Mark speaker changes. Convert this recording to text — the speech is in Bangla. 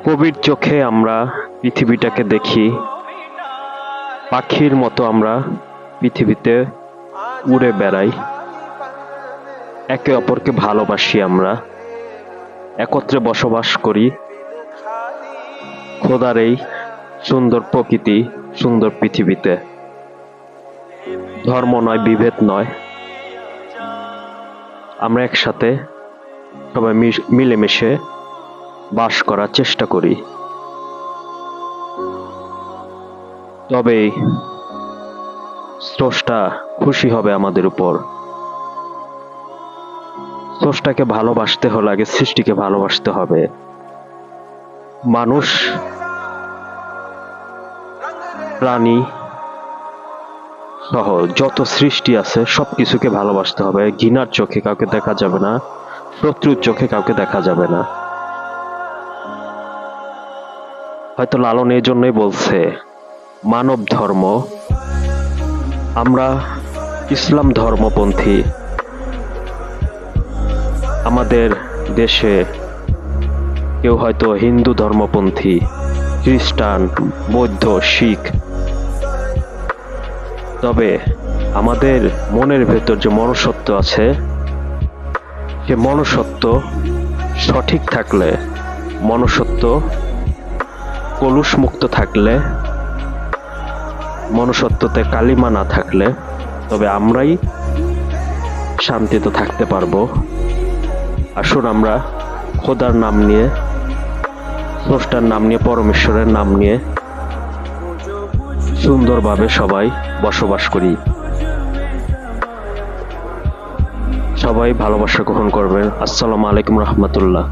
Speaker 1: কবির চোখে আমরা পৃথিবীটাকে দেখি, পাখির মতো আমরা পৃথিবীতে উড়ে বেড়াই, একে অপরকে ভালোবাসি, আমরা একত্রে বসবাস করি খোদার এই সুন্দর প্রকৃতি, সুন্দর পৃথিবীতে। ধর্ম নয়, বিভেদ নয়, আমরা একসাথে সবাই মিলেমিশে বাস করার চেষ্টা করি। তবেই স্রষ্টা খুশি হবে আমাদের উপর। স্রষ্টাকে ভালোবাসতে হলে আগে সৃষ্টিকে ভালোবাসতে হবে। মানুষ, প্রাণী সহ যত সৃষ্টি আছে সবকিছুকে ভালোবাসতে হবে। ঘৃণার চোখে কাউকে দেখা যাবে না, শত্রুর চোখে কাউকে দেখা যাবে না। হয়তো লালন এই জন্যই বলছে মানব ধর্ম। আমরা ইসলাম ধর্মপন্থী। আমাদের দেশে কেউ হয়তো হিন্দু ধর্মপন্থী, খ্রিস্টান, বৌদ্ধ, শিখ। তবে আমাদের মনের ভেতর যে মনুষ্যত্ব আছে, সে মনুষ্যত্ব সঠিক থাকলে, মনুষ্যত্ব কলুষমুক্ত থাকলে, মনুষ্যত্বতে কালিমা না থাকলে, তবে আমরাই শান্তিতে থাকতে পারবো। আসুন আমরা খোদার নাম নিয়ে, স্রষ্টার নাম নিয়ে, পরমেশ্বরের নাম নিয়ে সুন্দরভাবে সবাই বসবাস করি। সবাই ভালোবাসা গ্রহণ করবেন। আসসালামু আলাইকুম রহমতুল্লাহ।